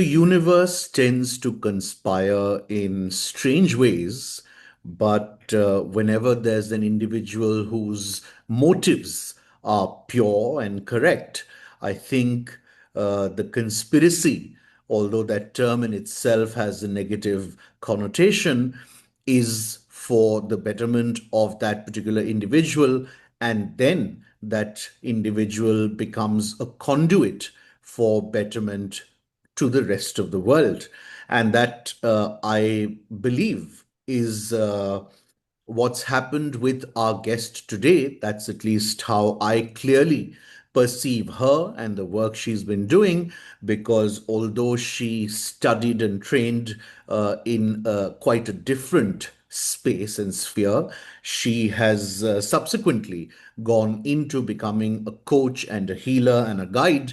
The universe tends to conspire in strange ways, but whenever there's an individual whose motives are pure and correct, I think the conspiracy, although that term in itself has a negative connotation, is for the betterment of that particular individual, and then that individual becomes a conduit for betterment to the rest of the world. And that, I believe, is what's happened with our guest today. That's at least how I clearly perceive her and the work she's been doing, because although she studied and trained in quite a different space and sphere, she has subsequently gone into becoming a coach and a healer and a guide.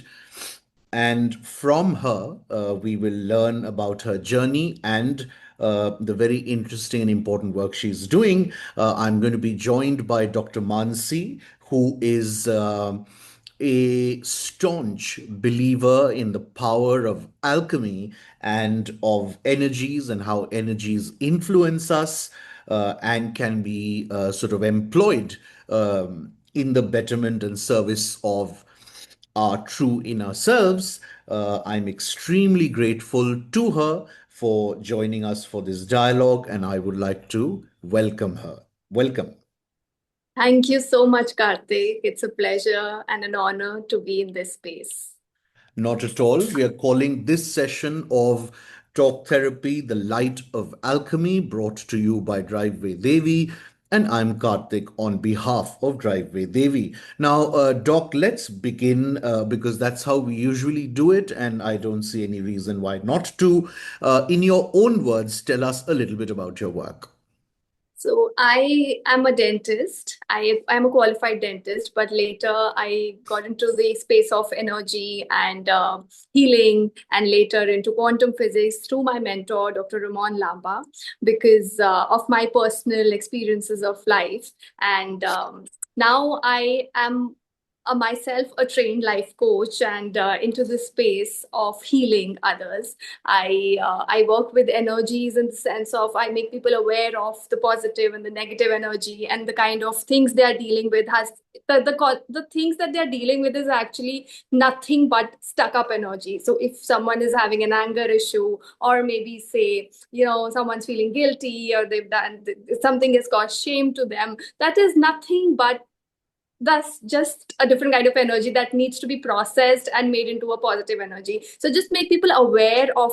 And from her, we will learn about her journey and the very interesting and important work she's doing. I'm going to be joined by Dr. Mansi, who is a staunch believer in the power of alchemy and of energies and how energies influence us and can be sort of employed in the betterment and service of our true inner selves. I'm extremely grateful to her for joining us for this dialogue, and I would like to welcome her. Welcome. Thank you so much, Karthik. It's a pleasure and an honor to be in this space. Not at all. We are calling this session of Talk Therapy the Light of Alchemy, brought to you by Driveway Devi. And I'm Karthik on behalf of Driveway Devi. Now, Doc, let's begin because that's how we usually do it, and I don't see any reason why not to. In your own words, tell us a little bit about your work. So I am a dentist. I'm a qualified dentist, but later I got into the space of energy and healing, and later into quantum physics through my mentor, Dr. Ramon Lamba, because of my personal experiences of life. And now I am myself a trained life coach and into the space of healing others. I work with energies in the sense of I make people aware of the positive and the negative energy and the kind of things they are dealing with. Has the things that they are dealing with is actually nothing but stuck up energy. So if someone is having an anger issue, or maybe say, someone's feeling guilty, or they've done something has caused shame to them, that is nothing but that's just a different kind of energy that needs to be processed and made into a positive energy. So just make people aware of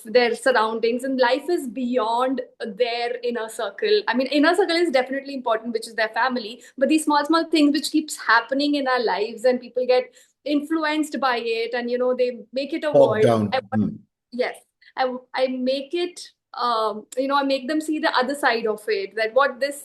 their surroundings, and life is beyond their inner circle. I mean, inner circle is definitely important, which is their family, but these small things which keeps happening in our lives, and people get influenced by it, and they make it a Talk world. down. Yes, I make it, I make them see the other side of it, that what this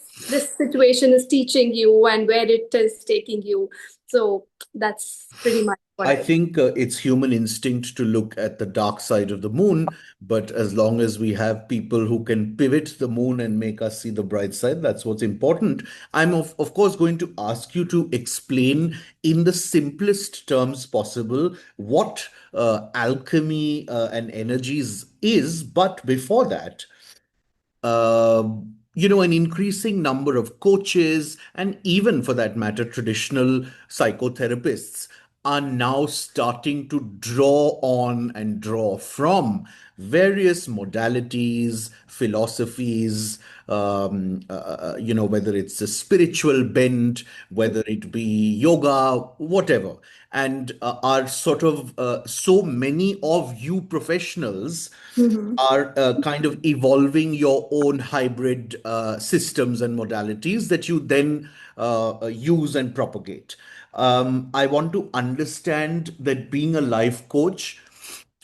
situation is teaching you and where it is taking you. So that's pretty much what I I do. think it's human instinct to look at the dark side of the moon, but as long as we have people who can pivot the moon and make us see the bright side, that's what's important. I'm, of course, going to ask you to explain in the simplest terms possible what alchemy and energies is. But before that, an increasing number of coaches and even for that matter, traditional psychotherapists are now starting to draw on and draw from various modalities, philosophies, whether it's a spiritual bent, whether it be yoga, whatever. And are sort of so many of you professionals Mhm. are kind of evolving your own hybrid systems and modalities that you then use and propagate. I want to understand that being a life coach,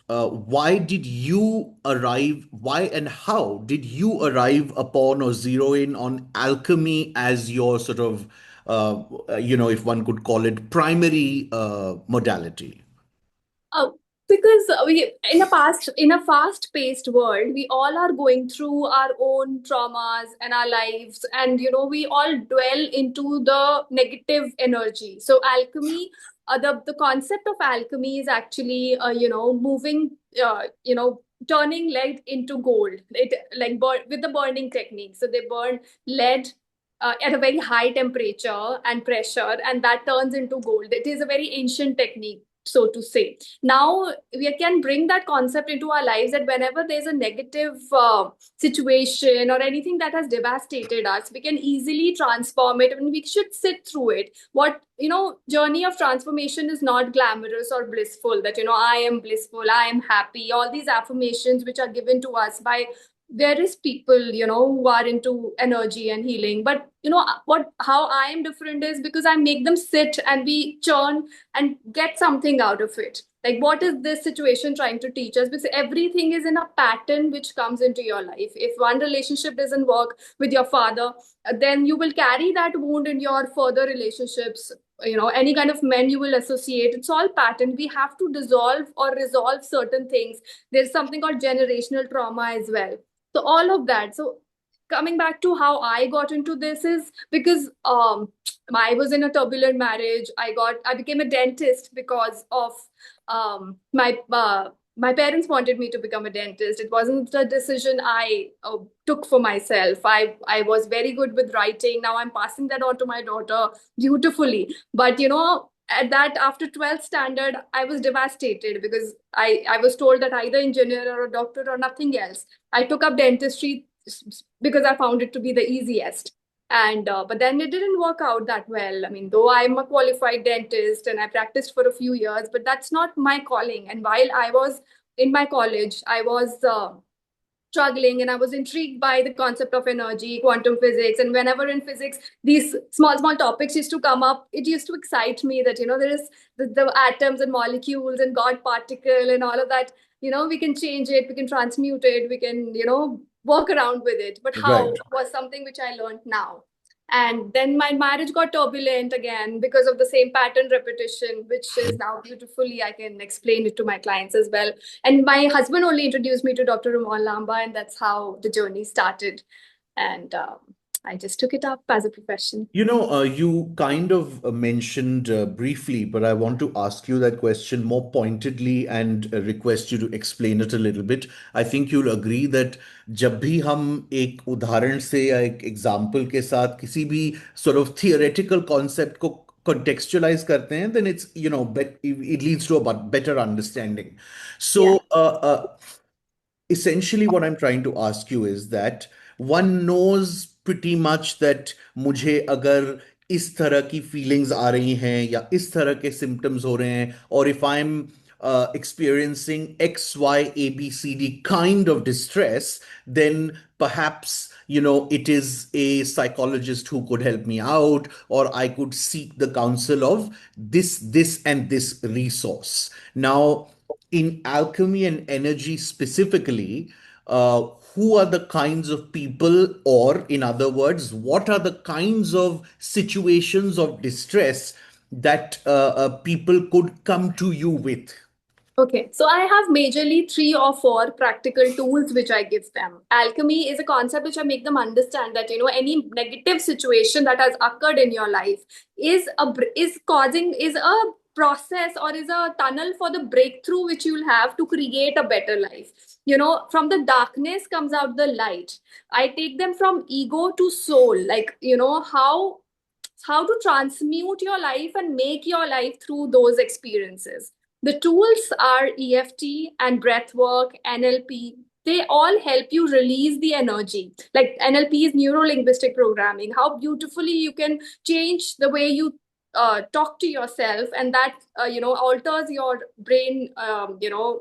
why did you arrive, why and how did you arrive upon or zero in on alchemy as your sort of, if one could call it, primary modality? Uh, because we in a fast-paced world, we all are going through our own traumas and our lives, and we all dwell into the negative energy. So alchemy the concept of alchemy is actually moving turning lead into gold. It like with the burning technique. So they burn lead at a very high temperature and pressure, and that turns into gold. It is a very ancient technique, so to say. Now we can bring that concept into our lives, that whenever there's a negative situation or anything that has devastated us, we can easily transform it, and we should sit through it. What, journey of transformation is not glamorous or blissful, that, I am blissful, I am happy, all these affirmations which are given to us by various people, who are into energy and healing. But how I am different is because I make them sit and we churn and get something out of it. Like, what is this situation trying to teach us? Because everything is in a pattern which comes into your life. If one relationship doesn't work with your father, then you will carry that wound in your further relationships. Any kind of men you will associate, it's all pattern. We have to dissolve or resolve certain things. There's something called generational trauma as well. So all of that. So coming back to how I got into this is because I was in a turbulent marriage. I became a dentist because of my parents wanted me to become a dentist. It wasn't a decision I took for myself. I was very good with writing. Now I'm passing that on to my daughter beautifully. But at that, after 12th standard, I was devastated because I was told that either engineer or a doctor or nothing else. I took up dentistry because I found it to be the easiest. And but then it didn't work out that well. I mean, though I'm a qualified dentist and I practiced for a few years, but that's not my calling. And while I was in my college, I was struggling, and I was intrigued by the concept of energy, quantum physics. And whenever in physics these small topics used to come up, it used to excite me that there is the atoms and molecules and God particle and all of that. We can change it, we can transmute it, we can work around with it. But how Right. was something which I learned now. And then my marriage got turbulent again because of the same pattern repetition, which is now beautifully, I can explain it to my clients as well. And my husband only introduced me to Dr. Ramal Lamba, and that's how the journey started. And I just took it up as a profession. You kind of mentioned briefly, but I want to ask you that question more pointedly and request you to explain it a little bit. I think you'll agree that जब भी हम एक उदाहरण से या एक example के साथ किसी भी sort of theoretical concept को contextualize करते हैं, then it leads to a better understanding. Yeah. So, essentially what I'm trying to ask you is that one knows pretty much that मुझे अगर इस तरह की फीलिंग्स आ रही हैं या इस तरह के सिम्टम्स हो रहे हैं, और if I'm experiencing X, Y, A, B, C, D kind of distress, then perhaps, it is a psychologist who could help me out, or I could seek the counsel of this, and this resource. Now, in alchemy and energy specifically, who are the kinds of people, or in other words, what are the kinds of situations of distress that people could come to you with? Okay, so I have majorly 3 or 4 practical tools which I give them. Alchemy is a concept which I make them understand that any negative situation that has occurred in your life is a process or is a tunnel for the breakthrough which you'll have to create a better life. From the darkness comes out the light. I take them from ego to soul, like how to transmute your life and make your life through those experiences. The tools are EFT and breathwork, NLP. They all help you release the energy. Like NLP is neuro linguistic programming, how beautifully you can change the way you talk to yourself, and that alters your brain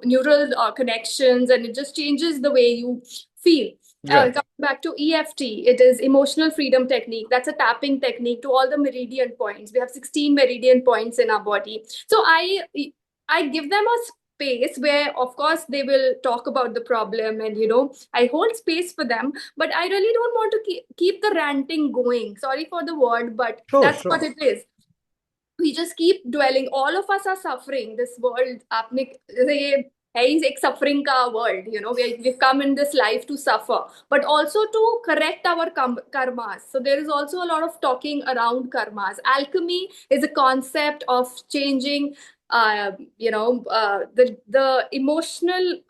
neural connections, and it just changes the way you feel. Right. Coming back to EFT, it is emotional freedom technique. That's a tapping technique to all the meridian points. We have 16 meridian points in our body. So I give them a space where, of course, they will talk about the problem, and I hold space for them. But I really don't want to keep the ranting going. Sorry for the word, but Sure, that's what sure. it is. We just keep dwelling. All of us are suffering. This world, आपने ये है ही एक suffering का world, we've come in this life to suffer, but also to correct our karmas. So there is also a lot of talking around karmas. Alchemy is a concept of changing the emotional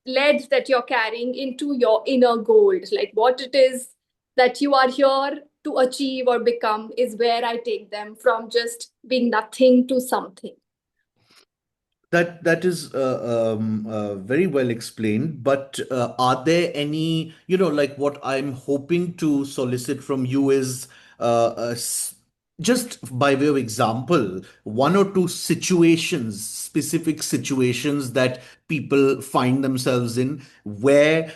lead that you're carrying into your inner gold, like what it is that you are here to achieve or become is where I take them from just being nothing to something. That is very well explained. But are there any, like what I'm hoping to solicit from you is just by way of example, one or two situations, specific situations that people find themselves in where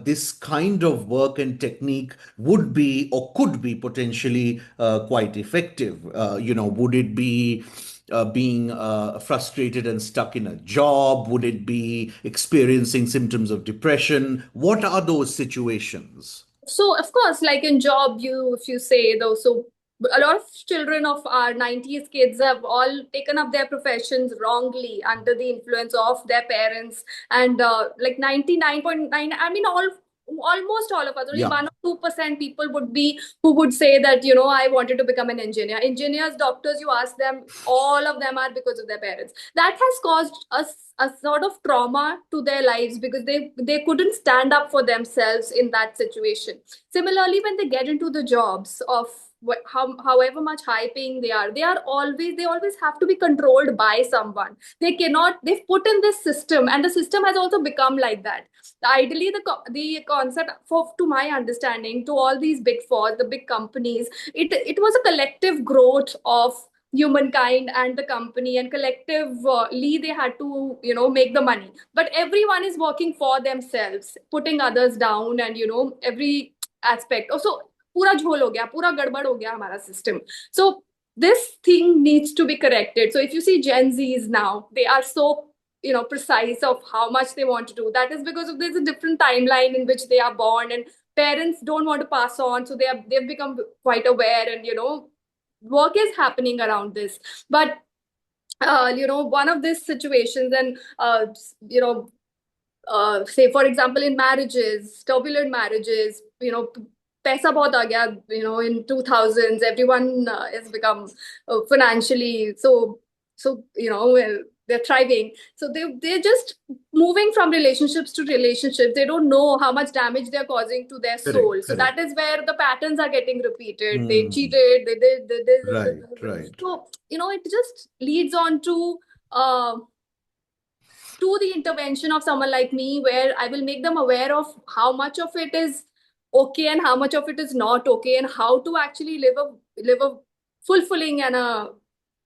this kind of work and technique would be or could be potentially quite effective. Would it be being frustrated and stuck in a job? Would it be experiencing symptoms of depression? What are those situations? So of course, like in job, if you say though, so a lot of children of our 90s kids have all taken up their professions wrongly under the influence of their parents, and like 99.9, I mean, almost all of us, only Yeah, 1 or 2% people would be who would say that, I wanted to become an engineer. Engineers, doctors, you ask them, all of them are because of their parents. That has caused us a sort of trauma to their lives because they couldn't stand up for themselves in that situation. Similarly, when they get into the jobs of however much high paying they always have to be controlled by someone. They've put in this system, and the system has also become like that. Ideally, the concept, for to my understanding, to all these big four, the big companies, it was a collective growth of humankind and the company, and collectively they had to make the money, but everyone is working for themselves, putting others down, and every aspect also पूरा झोल हो गया, पूरा गड़बड़ हो गया हमारा system. So this thing needs to be corrected. So if you see Gen Zs now, they are so precise of how much they want to do. That is because of there's a different timeline in which they are born, and parents don't want to pass on, so they've become quite aware, and work is happening around this. But one of these situations, and say for example in marriages, turbulent marriages, paisa bahut aa gaya, in 2000s everyone has become financially so they're thriving, so they're just moving from relationships to relationships. They don't know how much damage they're causing to their correct, soul. So correct. that is where the patterns are getting repeated. They Hmm. cheated, they did, Right, right. so it just leads on uh, to the intervention of someone like me, where I will make them aware of how much of it is okay and how much of it is not okay, and how to actually live a fulfilling and a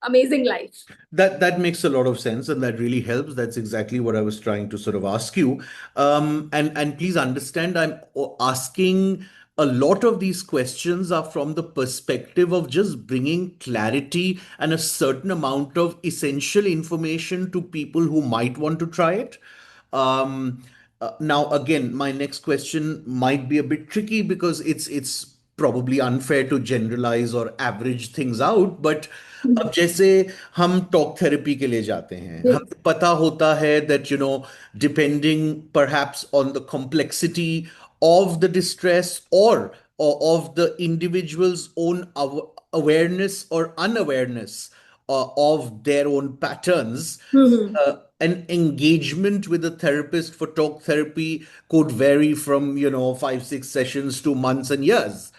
amazing life. That makes a lot of sense, and that really helps. That's exactly what I was trying to sort of ask you. And please understand, I'm asking a lot of these questions are from the perspective of just bringing clarity and a certain amount of essential information to people who might want to try it. Um, Now, again, my next question might be a bit tricky because it's probably unfair to generalize or average things out. But अब जैसे हम talk therapy के लिए जाते हैं, Yes. हमें पता होता है that depending perhaps on the complexity of the distress or of the individual's own awareness or unawareness of their own patterns, Mhm. an engagement with a therapist for talk therapy could vary from 5 6 sessions to months and years.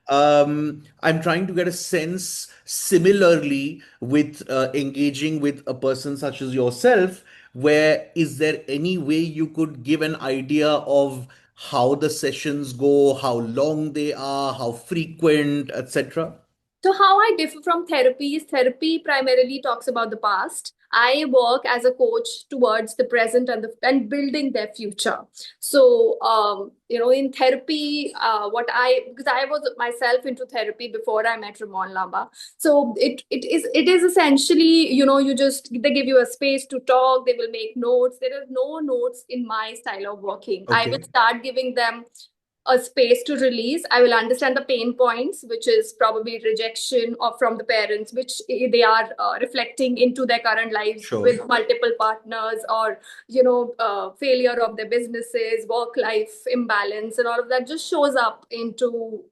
I'm trying to get a sense similarly with engaging with a person such as yourself, where is there any way you could give an idea of how the sessions go, how long they are, how frequent, etc.? So how I differ from therapy is therapy primarily talks about the past. I work as a coach towards the present and building their future. So in therapy, because I was myself into therapy before I met Ramon Lamba. So it is essentially, they give you a space to talk. They will make notes. There is no notes in my style of working. I will Okay. start giving them a space to release. I will understand the pain points, which is probably rejection or from the parents, which they are reflecting into their current lives Sure. with multiple partners, or failure of their businesses, work life imbalance, and all of that just shows up into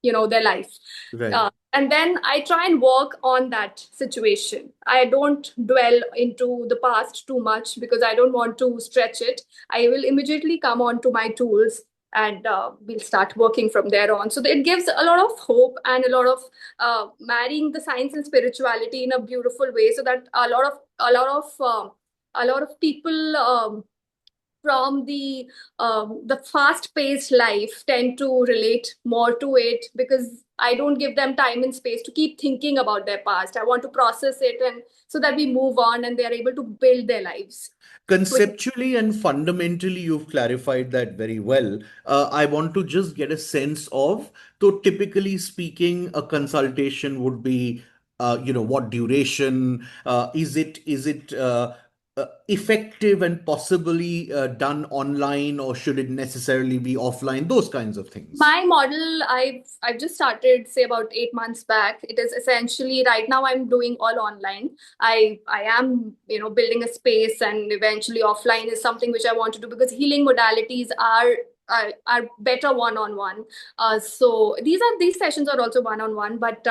their life. Right. And then I try and work on that situation. I don't dwell into the past too much because I don't want to stretch it. I will immediately come on to my tools, and we'll start working from there on. So it gives a lot of hope and a lot of marrying the science and spirituality in a beautiful way, so that a lot of people from the fast-paced life tend to relate more to it, because I don't give them time and space to keep thinking about their past. I want to process it, and so that we move on and they are able to build their lives. Conceptually and fundamentally, you've clarified that very well. I want to just get a sense of, so typically speaking, a consultation would be, what duration? Is it effective and possibly done online, or should it necessarily be offline? Those kinds of things. My model, I've just started, say, about 8 months back. It is essentially, right now I'm doing all online. I am building a space, and eventually offline is something which I want to do, because healing modalities are better one-on-one. So these sessions are also one-on-one, but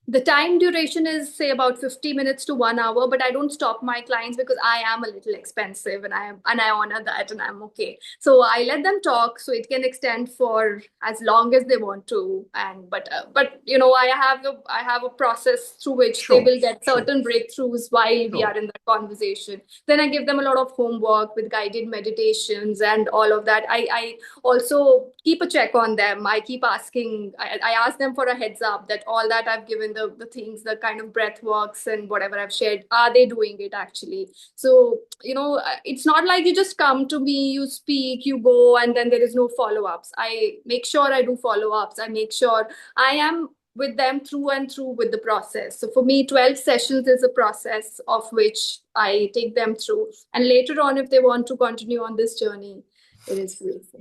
the time duration is, say, about 50 minutes to 1 hour, but I don't stop my clients because I am a little expensive, and I honor that, and I'm okay. So I let them talk, so it can extend for as long as they want to. And but I have a process through which they Sure, will get sure, certain breakthroughs while we sure. are in that conversation. Then I give them a lot of homework with guided meditations and all of that. I also keep a check on them. I keep asking, I ask them for a heads up that all that I've given, the things, the kind of breath works and whatever I've shared, are they doing it actually? So, it's not like you just come to me, you speak, you go, and then there is no follow-ups. I make sure I do follow-ups. I make sure I am with them through and through with the process. So for me, 12 sessions is a process of which I take them through. And later on, if they want to continue on this journey, it is beautiful.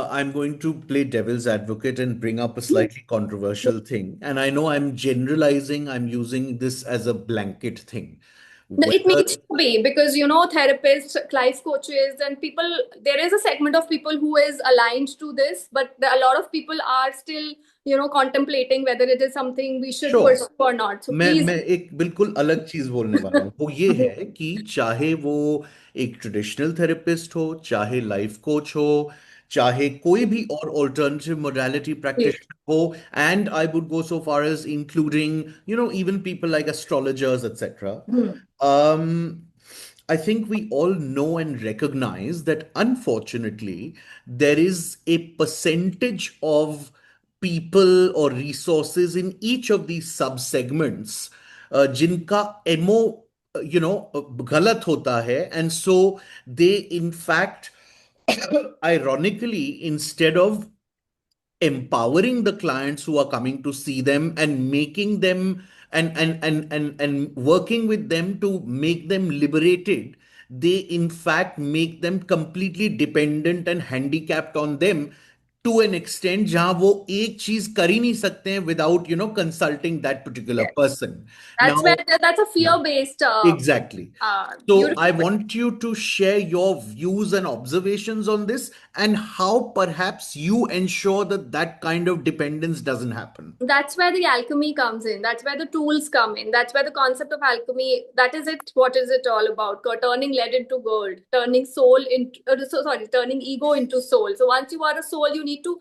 I'm going to play devil's advocate and bring up a slightly controversial thing. And I know I'm generalizing, I'm using this as a blanket thing. No, it Whether, needs to be, because therapists, life coaches, and people, there is a segment of people who is aligned to this, but a lot of people are still contemplating whether it is something we should sure, pursue or not. So मैं please. मैं एक बिल्कुल अलग चीज बोलने वाला हूँ, वो ये है कि चाहे वो एक ट्रेडिशनल थेरेपिस्ट हो, चाहे लाइफ कोच हो, चाहे कोई भी और ऑल्टरनेटिव मोडालिटी प्रैक्टिशनर हो, and I would go so far as including even people like astrologers etcetera. um I think we all know and recognize that unfortunately there is a percentage of people or resources in each of these sub segments जिनका ammo गलत होता है, and so they in fact ironically, instead of empowering the clients who are coming to see them and making them and working with them to make them liberated, they in fact make them completely dependent and handicapped on them to an extent जहां वो एक चीज कर ही नहीं सकते हैं without consulting that particular Yes, person. that's Now, where that's a yeah, fear-based, exactly. So beautiful. I want you to share your views and observations on this, and how perhaps you ensure that that kind of dependence doesn't happen. That's where the alchemy comes in. That's where the tools come in. That's where the concept of alchemy, that is it. What is it all about? Turning lead into gold, turning soul into, turning ego into soul. So once you are a soul, you need to,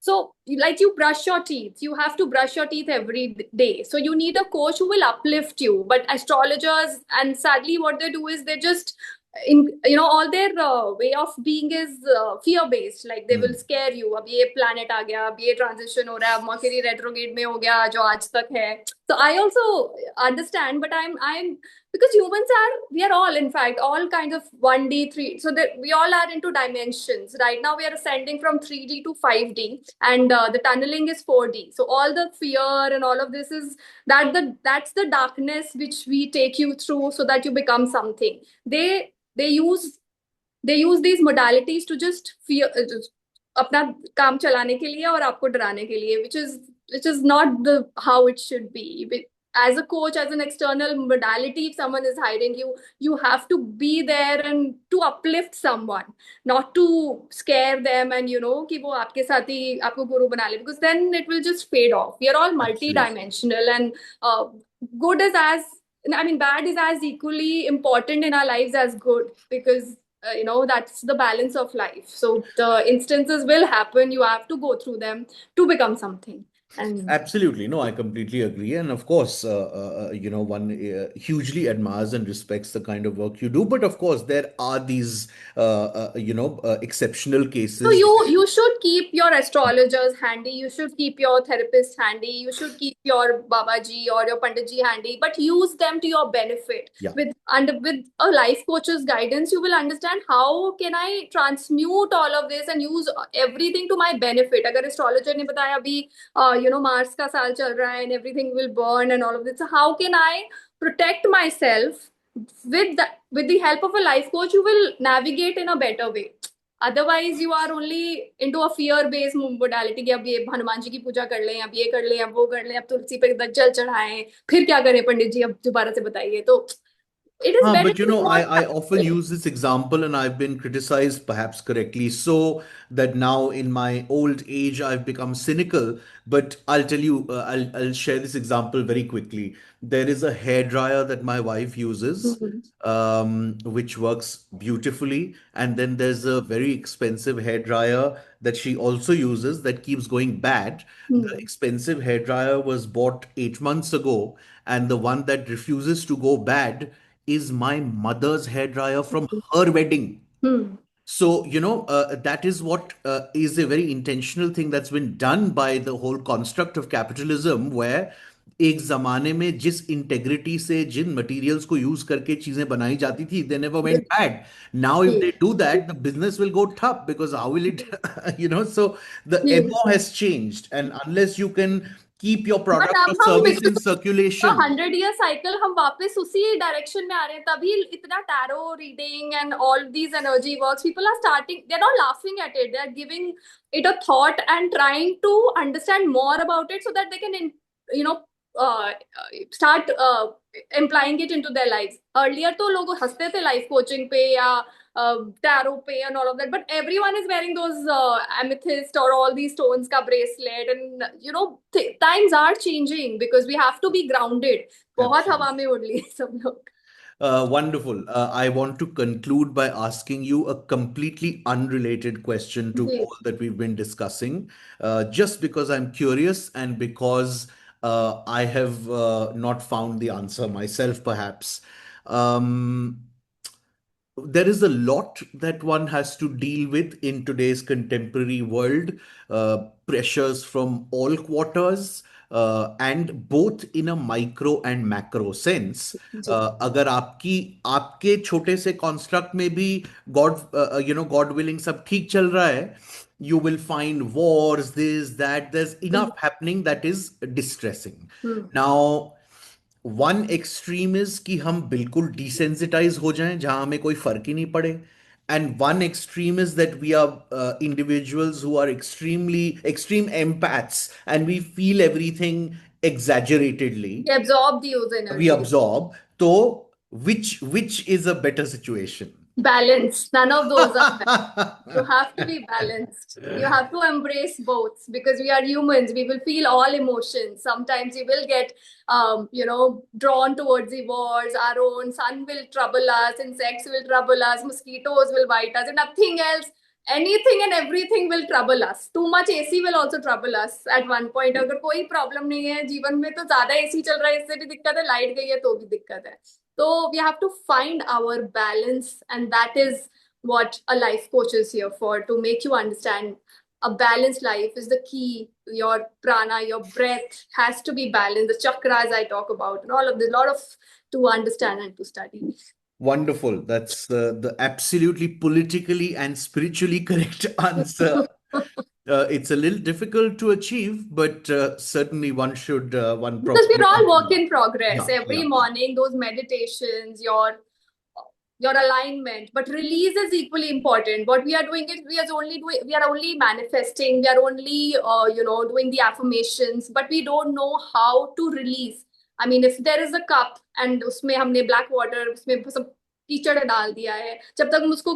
so like you brush your teeth, you have to brush your teeth every day. So you need a coach who will uplift you. But astrologers, and sadly, what they do is they just, all their way of being is fear based. Like they will Hmm. scare you. अब ये planet आ गया, अब ये transition हो रहा है, अब Mercury retrograde में हो गया जो आज तक है. So I also understand, but I'm because humans are, we are all, in fact, all kinds of 1D, 3, so that we all are into dimensions. Right now we are ascending from 3D to 5D, and the tunneling is 4D. So all the fear and all of this is that's the darkness which we take you through so that you become something. They use these modalities to just fear, अपना काम चलाने के लिए और आपको डराने के लिए, which is not the how it should be. As a coach, as an external modality, if someone is hiring you, you have to be there and to uplift someone, not to scare them and कि वो आपके साथ ही आपको गुरु बना ले, because then it will just fade off. We are all Absolutely. multi-dimensional, and good is as I mean, bad is as equally important in our lives as good, because that's the balance of life. So the instances will happen. You have to go through them to become something. And Absolutely. No, I completely agree. And of course, one hugely admires and respects the kind of work you do. But of course, there are these, exceptional so cases. you should keep your astrologers handy. You should keep your therapist handy. You should keep your Babaji or your Panditji handy, but use them to your benefit. Yeah. With a life coach's guidance, you will understand how can I transmute all of this and use everything to my benefit. अगर astrologer ने बताया अभी Mars का साल चल रहा है and everything will burn and all of this. So how can I protect myself with the help of a life coach? You will navigate in a better way. Otherwise you are only into a fear based modality कि अब ये हनुमान जी की पूजा कर लें, अब ये कर लें, अब वो कर लें, अब तुलसी पे जल चढ़ाएं, फिर क्या करें पंडित जी, अब दोबारा से बताइए. तो it is better But to not I often use this example, and I've been criticized, perhaps correctly, so that now in my old age I've become cynical. But I'll tell you, I'll share this example very quickly. There is a hair dryer that my wife uses, Mhm. which works beautifully, and then there's a very expensive hair dryer that she also uses that keeps going bad. The Hmm. expensive hair dryer was bought 8 months ago, and the one that refuses to go bad is my mother's hairdryer from her wedding. Hmm. So, that is what is a very intentional thing that's been done by the whole construct of capitalism, where एक जमाने में जिस integrity से जिन materials को use करके चीजें बनाई जाती थी, they never went bad. Now if they do that, the business will go tough, because how will it, so the G. MO has changed, and unless you can keep your but product or अब हम service in circulation. 100 year cycle हम वापस उसी direction में आ रहे हैं, तभी इतना tarot reading and all these energy works, people are starting, they are not laughing at it, they are giving it a thought and trying to understand more about it, so that they can you know start implying it into their lives. Earlier तो लोग हंसते थे life coaching पे या tarot पे and all of that, but everyone is wearing those amethyst or all these stones का bracelet, and times are changing because we have to be grounded. बहुत Absolutely. हवा में उड़ लिए सब लोग. Wonderful. I want to conclude by asking you a completely unrelated question to ji. all that we've been discussing, just because I'm curious and because I have not found the answer myself, perhaps. Um, there is a lot that one has to deal with in today's contemporary world, pressures from all quarters, and both in a micro and macro sense. जी. अगर आपकी आपके छोटे से construct में भी God, God willing सब ठीक चल रहा है, you will find wars, this, that, there's enough happening that is distressing. Hmm. Now, one extreme is कि हम बिल्कुल डिसेंसिटाइज हो जाएं जहां हमें कोई फर्क ही नहीं पड़े, and one extreme is that we are individuals who are extreme empaths and we feel everything exaggeratedly, They absorb those we energies. Absorb. तो which is a better situation? Balance. None of those are bad. You have to be balanced. You have to embrace both because we are humans. We will feel all emotions. Sometimes we will get, drawn towards the wars. Our own sun will trouble us. Insects will trouble us. Mosquitoes will bite us, and nothing else. Anything and everything will trouble us. Too much AC will also trouble us at one point. अगर कोई problem नहीं है जीवन में तो ज्यादा AC चल रहा है इससे भी दिक्कत है, लाइट गई है तो भी दिक्कत है. So we have to find our balance, and that is what a life coach is here for, to make you understand a balanced life is the key. Your prana, your breath has to be balanced. The chakras I talk about, and all of this, a lot of to understand and to study. Wonderful. That's the absolutely politically and spiritually correct answer. It's a little difficult to achieve, but certainly one Because probably we're all wants work to. in progress. Yeah, Every yeah. morning, those meditations, your your alignment, but release is equally important. What we are doing is we are only manifesting, we are only doing the affirmations, but we don't know how to release. I mean, if there is a cup and उसमें हमने black water, उसमें सब कीचड़ डाल दिया है, जब तक हम उसको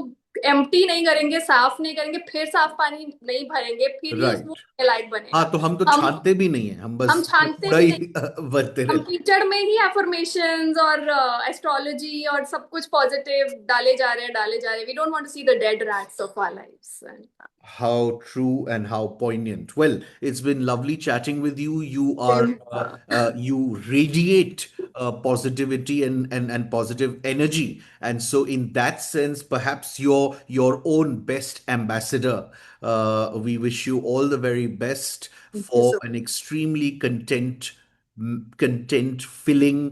एम्प्टी नहीं करेंगे, साफ नहीं करेंगे, फिर साफ पानी नहीं भरेंगे, फिर ही उसमें राइट। लाइट हाँ, बनेगा। तो हम तो हम छानते भी नहीं है, हम हम बस छानते कूड़ा भी ही नहीं, भरते हम रहते कीचड़ में ही एफर्मेशंस और एस्ट्रोलॉजी और सब कुछ पॉजिटिव डाले जा रहे हैं। We don't want to see the dead rats of our lives. How true and how poignant. Well, it's been lovely chatting with you. You radiate positivity and positive energy, and so in that sense, perhaps you're your own best ambassador. We wish you all the very best Thank you for so an extremely content filling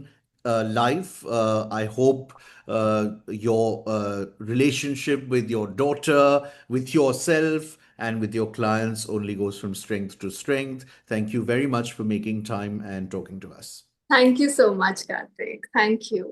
life. I hope your relationship with your daughter, with yourself, and with your clients only goes from strength to strength. Thank you very much for making time and talking to us. Thank you so much, Karthik. Thank you.